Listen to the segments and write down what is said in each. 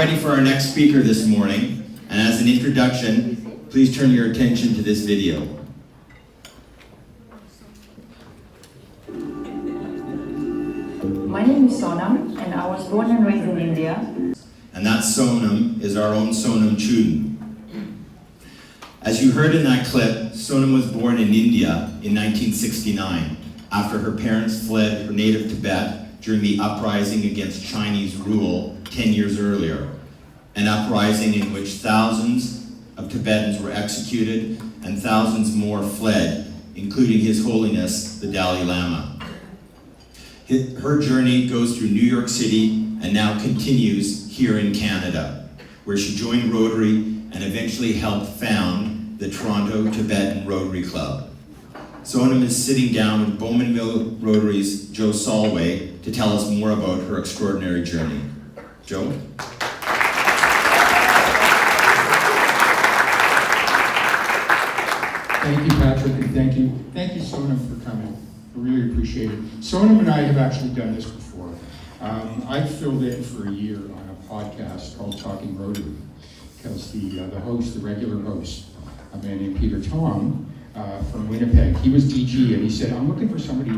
ready for our next speaker this morning, and as an introduction, please turn your attention to this video. My name is Sonam, and I was born and raised in India. And that Sonam is our own Sonam Chuden. As you heard in that clip, Sonam was born in India in 1969 after her parents fled her native Tibet during the uprising against Chinese rule 10 years earlier, an uprising in which thousands of Tibetans were executed and thousands more fled, including His Holiness, the Dalai Lama. Her journey goes through New York City and now continues here in Canada, where she joined Rotary and eventually helped found the Toronto Tibetan Rotary Club. Sonam is sitting down with Bowmanville Rotary's Joe Solway to tell us more about her extraordinary journey. Joe? Thank you, Patrick, and thank you Sonam for coming. I really appreciate it. Sonam and I have actually done this before. I filled in for a year on a podcast called Talking Rotary, because the regular host, a man named Peter Tom from Winnipeg, he was DG, and he said, I'm looking for somebody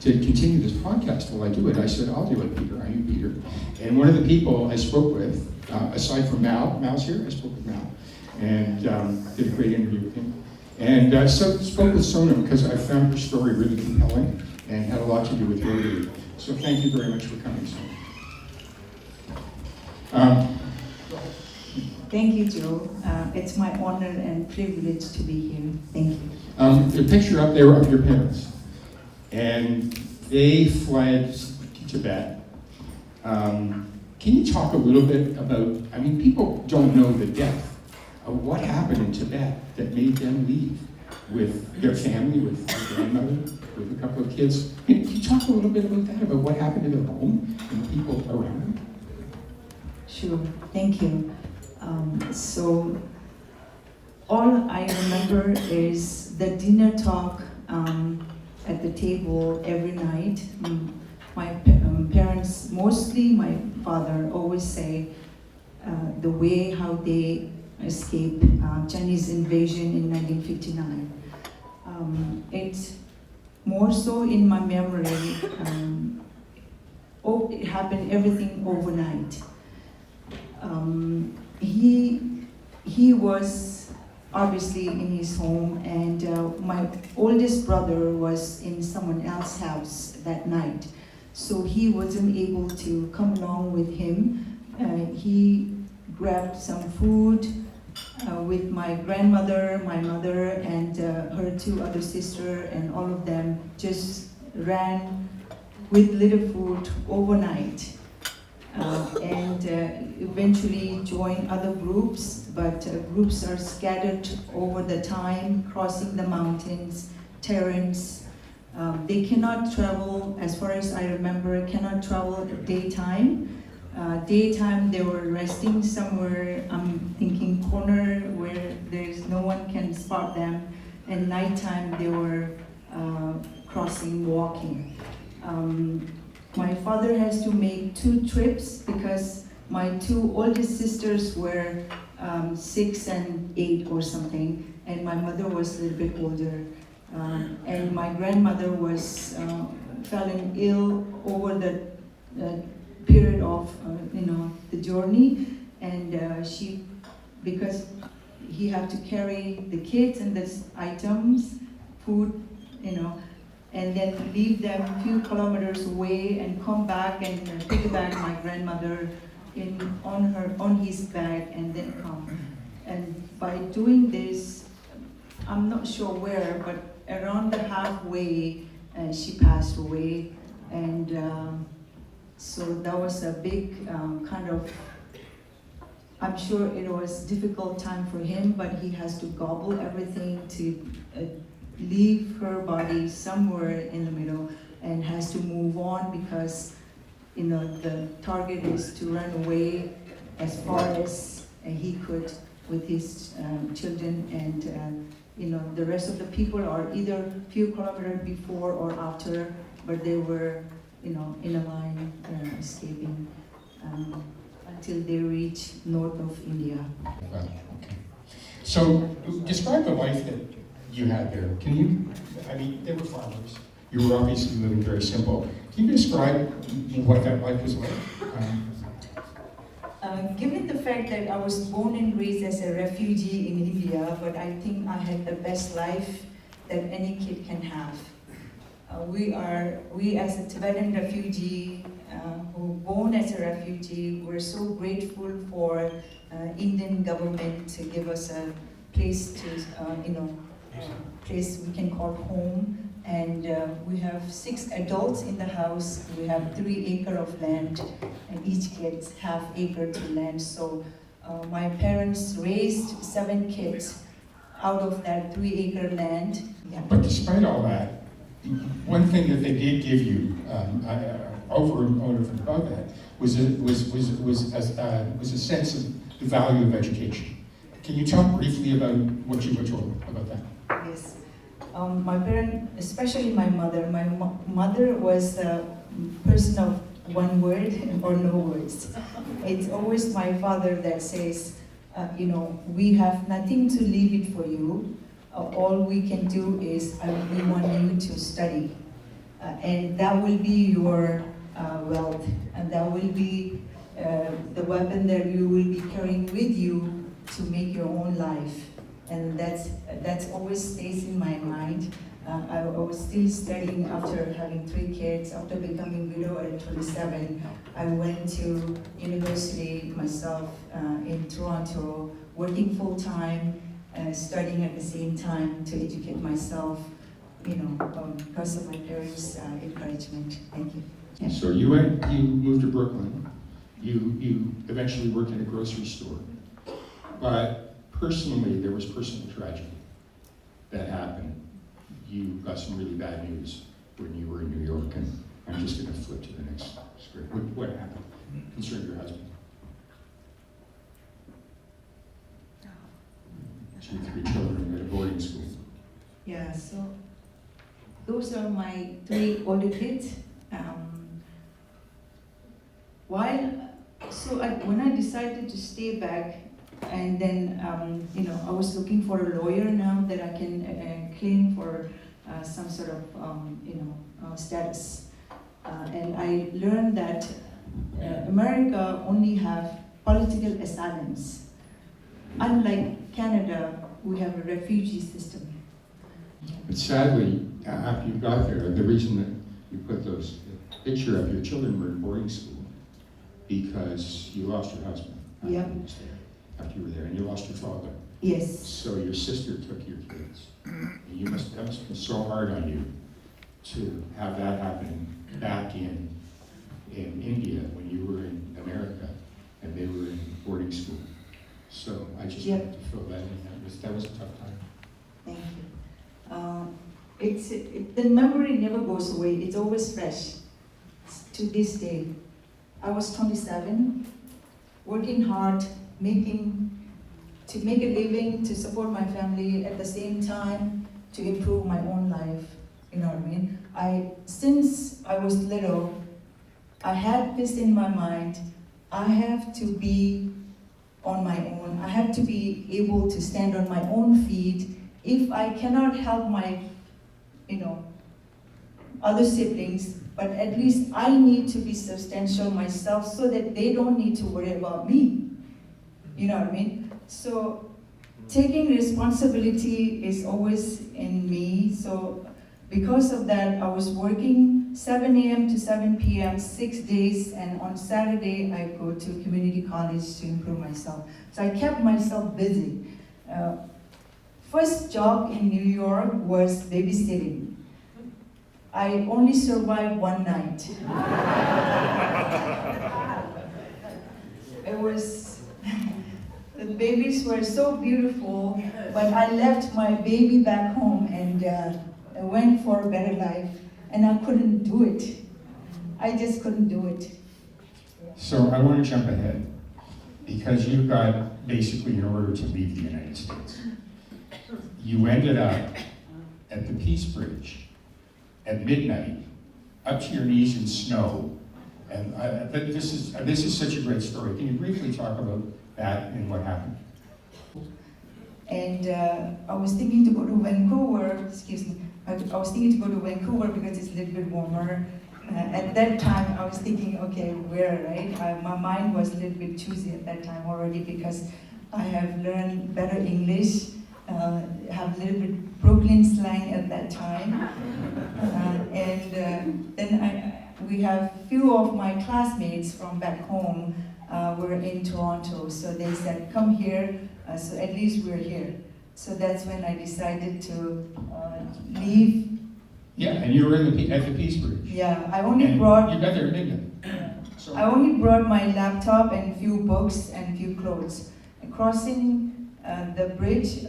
to continue this podcast while I do it. I said, I'll do it, Peter. I knew Peter. And one of the people I spoke with, aside from Mal's here, I spoke with Mal, and did a great interview with him. And so spoke with Sonam because I found her story really compelling and had a lot to do with Rotary. So thank you very much for coming, Sonam. Thank you, Joe. It's my honor and privilege to be here. Thank you. The picture up there of your parents, and they fled to Tibet. Can you talk a little bit about, people don't know the depth of what happened in Tibet that made them leave with their family, with their grandmother, with a couple of kids. Can you talk a little bit about that, about what happened to their home and the people around them? Sure, thank you. So all I remember is the dinner talk at the table every night. My parents, mostly my father, always say the way how they escaped Chinese invasion in 1959. It's more so in my memory. It happened everything overnight. He was obviously in his home, and my oldest brother was in someone else's house that night, so he wasn't able to come along with him. He grabbed some food with my grandmother, my mother, and her two other sisters, and all of them just ran with little food overnight. And eventually join other groups, but groups are scattered over the time, crossing the mountains, terrains. They cannot travel, as far as I remember, cannot travel at daytime. Daytime they were resting somewhere, I'm thinking corner where there's no one can spot them, and nighttime they were crossing, walking. My father has to make 2 trips because my 2 oldest sisters were 6 and 8 or something, and my mother was a little bit older. And my grandmother was falling ill over the period of the journey, and because he had to carry the kids and the items, food, and then leave them a few kilometers away and come back and piggyback my grandmother on his back and then come. And by doing this, I'm not sure where, but around the halfway, she passed away. And so that was a big kind of, I'm sure it was a difficult time for him, but he has to gobble everything to leave her body somewhere in the middle and has to move on because the target is to run away as far as he could with his children, and the rest of the people are either a few kilometers before or after, but they were in a line escaping. until they reach north of India. Well, okay. So, describe the life that you had there. Can you, I mean, they were farmers. You were obviously living very simple. Can you describe what that life was like? Given the fact that I was born and raised as a refugee in India, but I think I had the best life that any kid can have. We as a Tibetan refugee, who born as a refugee, we're so grateful for Indian government to give us a place to, place we can call home. And we have 6 adults in the house. We have 3 acres of land, and each gets half acre to land. So my parents raised 7 kids out of that 3 acre land. Yeah. But despite all that, one thing that they did give you over and above that was a sense of the value of education. Can you talk briefly about what you were told about that? Yes. My parents, especially my mother was a person of one word or no words. It's always my father that says, we have nothing to leave it for you. All we can do is we want you to study. And that will be your wealth. And that will be the weapon that you will be carrying with you to make your own life. And that's always stays in my mind. I was still studying after having 3 kids. After becoming widow at 27, I went to university myself in Toronto, working full time, studying at the same time to educate myself, because of my parents' encouragement. Thank you. Yeah. So you moved to Brooklyn. You eventually worked in a grocery store, but personally, there was personal tragedy that happened. You got some really bad news when you were in New York, and I'm just going to flip to the next script. What happened concerning your husband? 2 or 3 children at a boarding school. Yeah, so those are my 3 older kids. When I decided to stay back, and then, I was looking for a lawyer now that I can claim for some sort of, status. And I learned that America only have political asylums. Unlike Canada, we have a refugee system. But sadly, after you got there, the reason that you put those picture of your children were in boarding school because you lost your husband after Yep. you was there. After you were there, and you lost your father. Yes. So your sister took your kids. And that must have been so hard on you to have that happen back in India when you were in America and they were in boarding school. So I just Yep. wanted to fill that in. That was a tough time. Thank you. The memory never goes away. It's always fresh to this day. I was 27, working hard, to make a living, to support my family, at the same time to improve my own life. You know what I mean? Since I was little, I had this in my mind. I have to be on my own. I have to be able to stand on my own feet. If I cannot help my, other siblings, but at least I need to be substantial myself so that they don't need to worry about me. You know what I mean? So taking responsibility is always in me. So because of that, I was working 7 a.m. to 7 p.m. 6 days, and on Saturday I go to community college to improve myself. So I kept myself busy. First job in New York was babysitting. I only survived 1 night. It was, the babies were so beautiful, but I left my baby back home and I went for a better life, and I couldn't do it. I just couldn't do it. So I want to jump ahead because you got basically in order to leave the United States. You ended up at the Peace Bridge at midnight, up to your knees in snow, And but this is such a great story. Can you briefly talk about that and what happened? And I was thinking to go to Vancouver, excuse me, I was thinking to go to Vancouver because it's a little bit warmer. At that time, I was thinking, okay, where, right? My mind was a little bit choosy at that time already because I have learned better English, have a little bit Brooklyn slang at that time. Then we have few of my classmates from back home were in Toronto, so they said, come here, so at least we're here. So that's when I decided to leave. Yeah, and you were at the Peace Bridge. Yeah, I only And brought. you got there at midnight. So. I only brought my laptop and few books and few clothes. And crossing the bridge,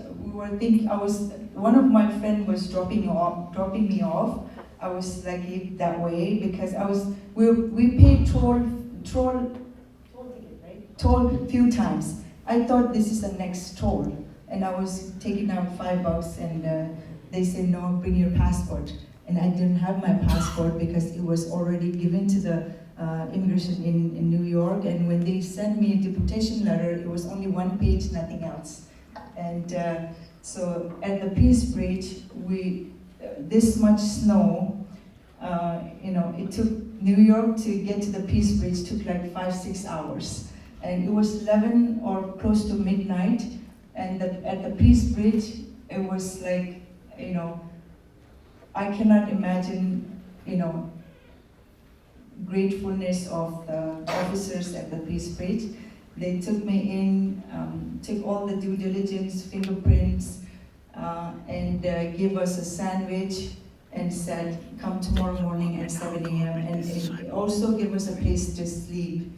one of my friends was dropping me off. I was lucky that way because we paid toll ticket, right? Toll a few times. I thought this is the next toll, and I was taking out $5, and they said no, bring your passport. And I didn't have my passport because it was already given to the immigration in New York. And when they sent me a deportation letter, it was only one page, nothing else. And so at the Peace Bridge, this much snow. It took New York to get to the Peace Bridge took like 5-6 hours. And it was 11 or close to midnight. And at the Peace Bridge, it was like, I cannot imagine, gratefulness of the officers at the Peace Bridge. They took me in, took all the due diligence, fingerprints, and gave us a sandwich and said, come tomorrow morning at 7 a.m. And also gave us a place to sleep.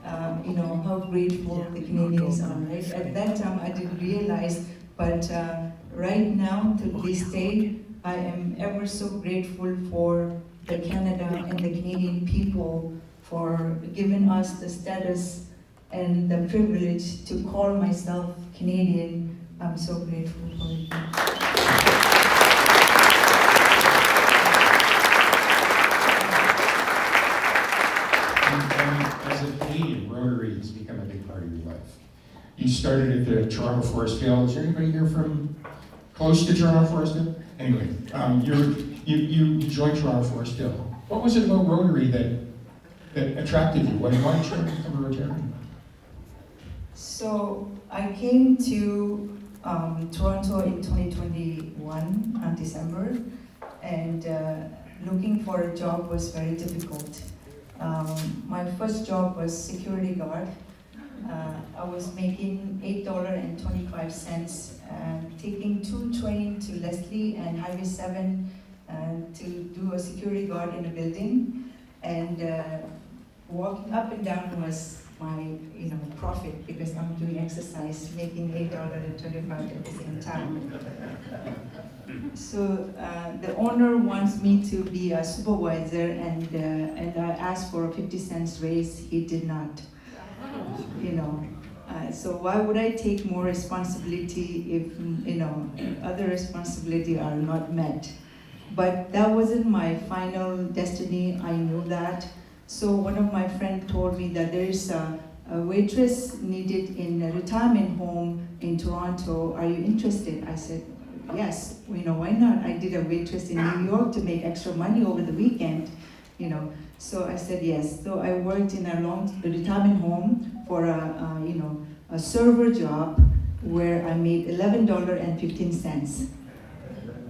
How grateful the Canadians are, right? At that time, I didn't realize, but right now, to this day, I am ever so grateful for the Canada and the Canadian people for giving us the status and the privilege to call myself Canadian. I'm so grateful for it. As a Canadian, Rotary has become a big part of your life. You started at the Toronto Forest Hill. Is there anybody here from close to Toronto Forest Hill? Anyway, you joined Toronto Forest Hill. What was it about Rotary that attracted you? Why did you become a Rotarian? So I came to Toronto in 2021 on December, and looking for a job was very difficult. My first job was security guard. I was making $8.25, taking 2 trains to Leslie and Highway 7 to do a security guard in a building, and walking up and down was my profit because I'm doing exercise, making $8.25 at the same time. So the owner wants me to be a supervisor, and I asked for a 50-cent raise. He did not. So why would I take more responsibility if other responsibilities are not met? But that wasn't my final destiny. I knew that. So one of my friends told me that there is a waitress needed in a retirement home in Toronto. Are you interested? I said, yes. Why not? I did a waitress in New York to make extra money over the weekend. So I said yes. So I worked in a retirement home for a server job where I made $11.15.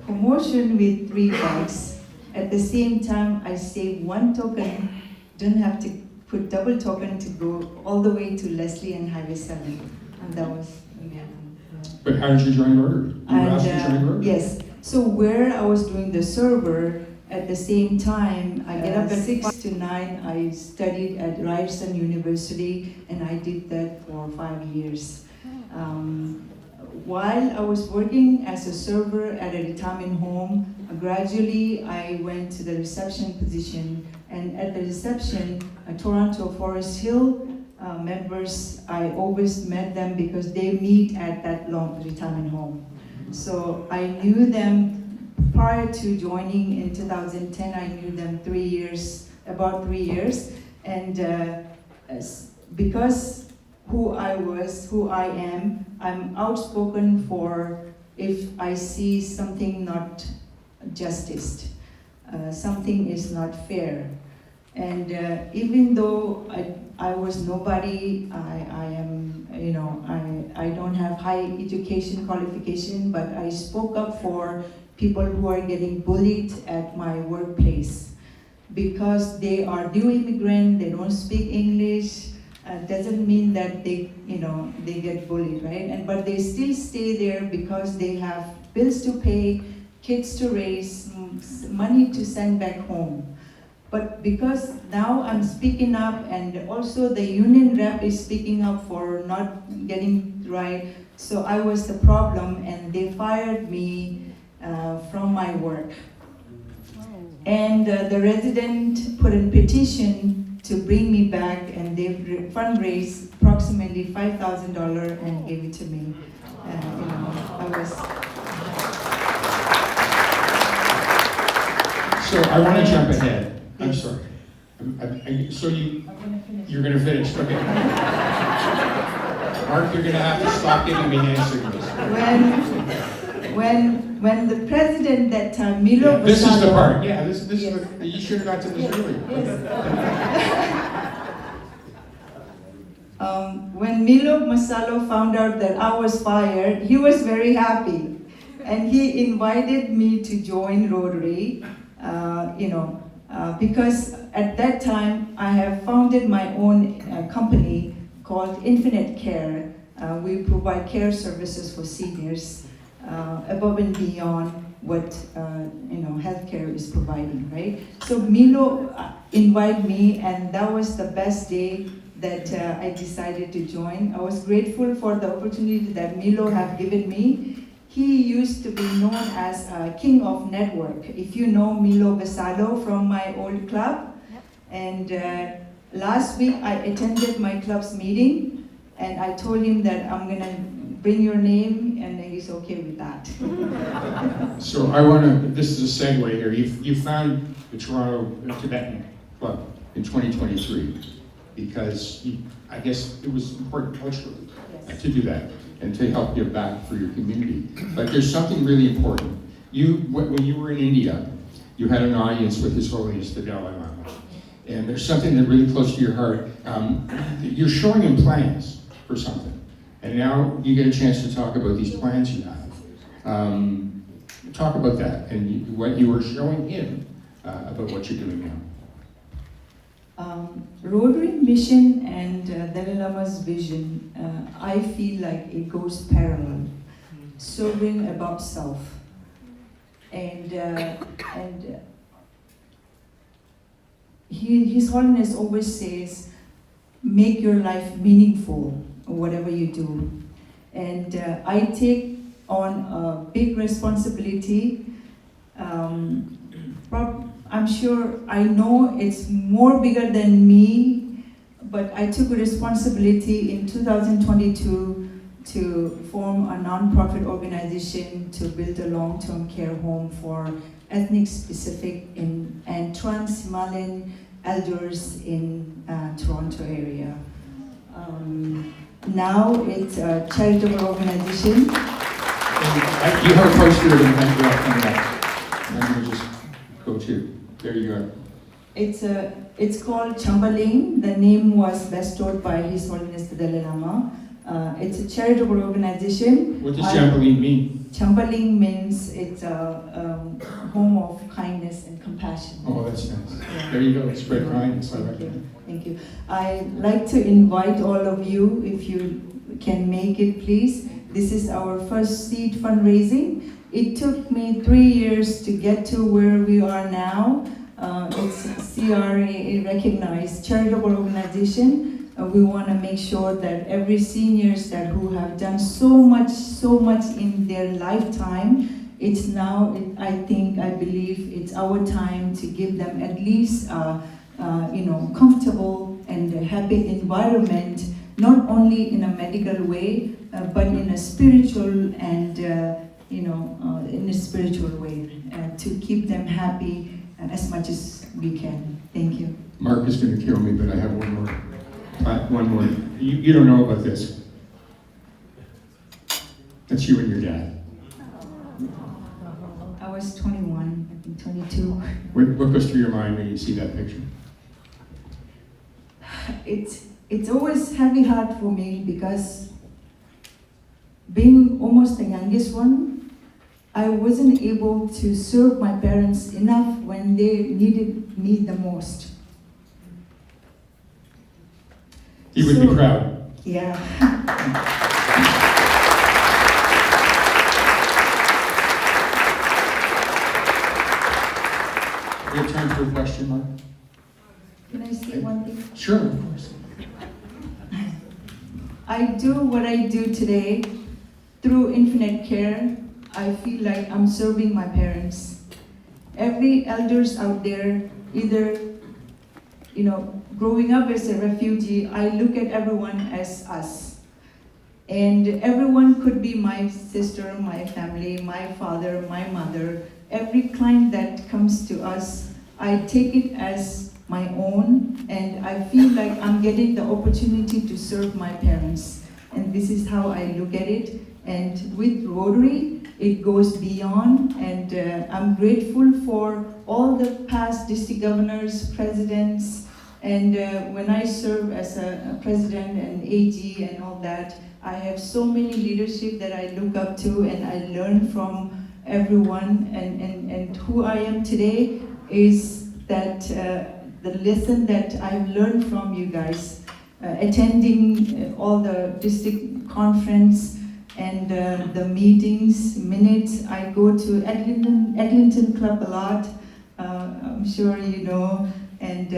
Promotion with $3. At the same time, I saved 1 token. Didn't have to put double token to go all the way to Leslie and Highway 7, and that was amazing. But how did you join Rotary? You were asked to join Rotary? Yes. So where I was doing the server, at the same time, I get up at 6 to 9. I studied at Ryerson University, and I did that for 5 years. While I was working as a server at a retirement home, gradually I went to the reception position. And at the reception, Toronto Forest Hill members, I always met them because they meet at that long retirement home. So I knew them prior to joining in 2010. I knew them about 3 years. And because who I am, I'm outspoken for if I see something not justice, something is not fair. And even though I was nobody, I am, I don't have high education qualification, but I spoke up for people who are getting bullied at my workplace because they are new immigrant, they don't speak English. Doesn't mean that they get bullied, right? But they still stay there because they have bills to pay, kids to raise, money to send back home. But because now I'm speaking up, and also the union rep is speaking up for not getting right, so I was the problem, and they fired me from my work. And the resident put in petition to bring me back, and they fundraised approximately $5,000 and gave it to me. So I want to jump ahead. I'm sorry. So you're going to finish. Okay. Mark, you're going to have to stop giving me hand signals. When the president that time, Milo this Vassallo, is the part. Yeah, this yes. is the, you should have got to this earlier. Yes. When Milo Vassallo found out that I was fired, he was very happy, and he invited me to join Rotary. Because at that time I have founded my own company called Infinite Care. We provide care services for seniors above and beyond what healthcare is providing, right? So Milo invited me, and that was the best day that I decided to join. I was grateful for the opportunity that Milo have given me. He used to be known as King of Network. If you know Milo Vassallo from my old club. Yep. And last week I attended my club's meeting, and I told him that I'm gonna bring your name, and he's okay with that. So this is a segue here. You found the Toronto Tibetan Club in 2023 because I guess it was important culturally to do that and to help give back for your community. But there's something really important. When you were in India, you had an audience with His Holiness the Dalai Lama. And there's something that really close to your heart. You're showing him plans for something. And now you get a chance to talk about these plans you have. Talk about that and what you were showing him about what you're doing now. Rotary mission and Dalai Lama's vision, I feel like it goes parallel, serving above self. And His Holiness always says, make your life meaningful, whatever you do. And I take on a big responsibility. I'm sure, I know it's more bigger than me, but I took a responsibility in 2022 to form a non-profit organization to build a long-term care home for ethnic-specific and trans-Himalayan elders in Toronto area. Now it's a charitable organization. You have a poster of event coming up. I'm going to just go to. There you go. It's called Jampaling. The name was bestowed by His Holiness the Dalai Lama. It's a charitable organization. What does Jampaling mean? Jampaling means it's a home of kindness and compassion. Oh, that's nice. Yeah. There you go. Spread kindness. Thank you. I'd like to invite all of you, if you can make it, please. This is our first seed fundraising. It took me 3 years to get to where we are now. It's CRA recognized charitable organization. We want to make sure that every seniors who have done so much in their lifetime, it's now, I believe it's our time to give them at least comfortable and happy environment, not only in a medical way, but in a spiritual and in a spiritual way, to keep them happy as much as we can. Thank you. Mark is going to kill me, but I have one more. One more. You don't know about this. That's you and your dad. I was 21, I think 22. What goes through your mind when you see that picture? It's always heavy heart for me because being almost the youngest one, I wasn't able to serve my parents enough when they needed me the most. He would be proud. Yeah. We have time for a question, Mark? Can I say one thing? Sure, of course. I do what I do today through Infinite Care. I feel like I'm serving my parents. Every elders out there, either, growing up as a refugee, I look at everyone as us. And everyone could be my sister, my family, my father, my mother. Every client that comes to us, I take it as my own, and I feel like I'm getting the opportunity to serve my parents. And this is how I look at it. And with Rotary, it goes beyond, and I'm grateful for all the past district governors, presidents, and when I serve as a president and AG and all that, I have so many leadership that I look up to, and I learn from everyone, and who I am today is that the lesson that I've learned from you guys, attending all the district conference and the meetings, minutes. I go to Eglinton Club a lot, I'm sure you know, and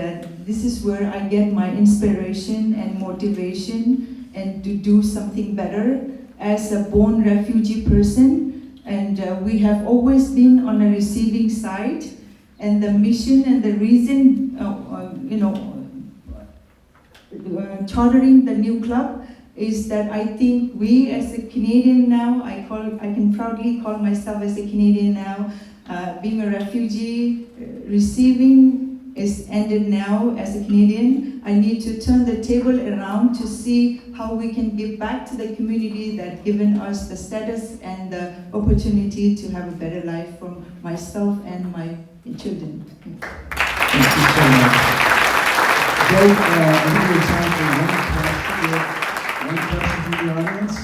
this is where I get my inspiration and motivation and to do something better as a born refugee person. And we have always been on a receiving side, and the mission and the reason, chartering the new club is that I think we as a Canadian now, I can proudly call myself as a Canadian now, being a refugee, receiving is ended now as a Canadian. I need to turn the table around to see how we can give back to the community that given us the status and the opportunity to have a better life for myself and my children. Thank you so much. Dave, I think we have time for one question from the audience.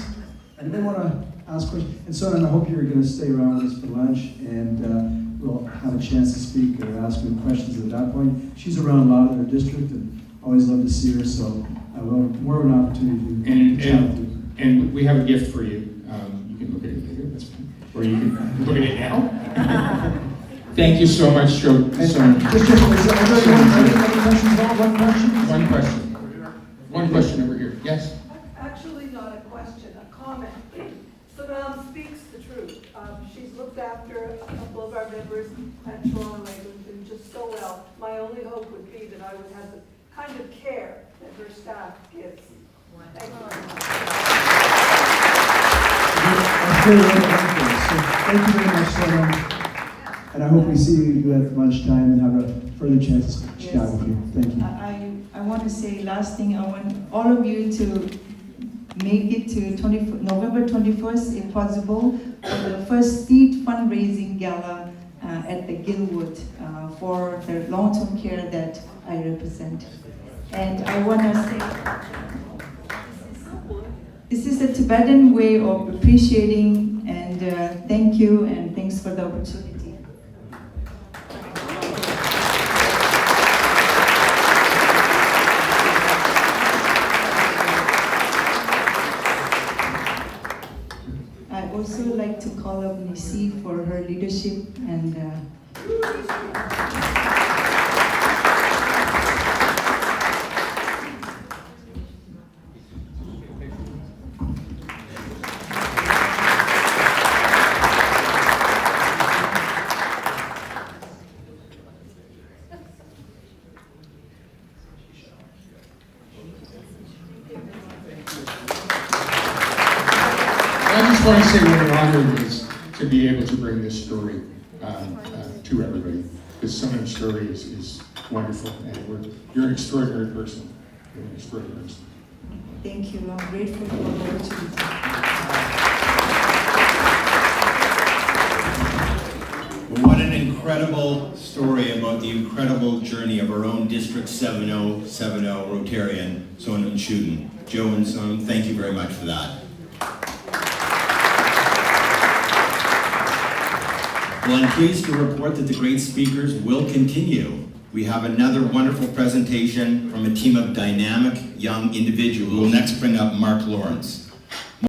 Anybody want to ask questions? And Sonan, I hope you're going to stay around with us for lunch, and we'll have a chance to speak or ask her questions at that point. She's around a lot in her district, and always love to see her, so I will more of an opportunity to chat with you. And we have a gift for you. You can look at it later, that's fine. Or you can look at it now. Thank you so much, Joe. And just any questions? One question? One question. One question over here. Yes? Actually, not a question, a comment. Sonam speaks the truth. She's looked after a couple of our members at Toronto and Eglinton just so well. My only hope would be that I would have the kind of care that her staff gives. Thank you. Thank you very much, Sonan. And I hope we see you at lunchtime and have a further chance to chat with you. Thank you. I want to say last thing, I want all of you to make it to November 21st, if possible, for the first seed fundraising gala at the Gilwood for the long-term care that I represent. And I want to say, this is a Tibetan way of appreciating, and thank you, and thanks for the opportunity. I also like to call up Nisi for her leadership and I just want to say what an honor it is to be able to bring this story to everybody. because Sonam's story is wonderful, and you're an extraordinary person. You're an extraordinary person. Thank you. I'm grateful for the opportunity. Well, what an incredible story about the incredible journey of our own District 7070 Rotarian, Sonam Chuden. Joe and Sonam, thank you very much for that. Well, I'm pleased to report that the great speakers will continue. We have another wonderful presentation from a team of dynamic young individuals who will next bring up Mark Lawrence.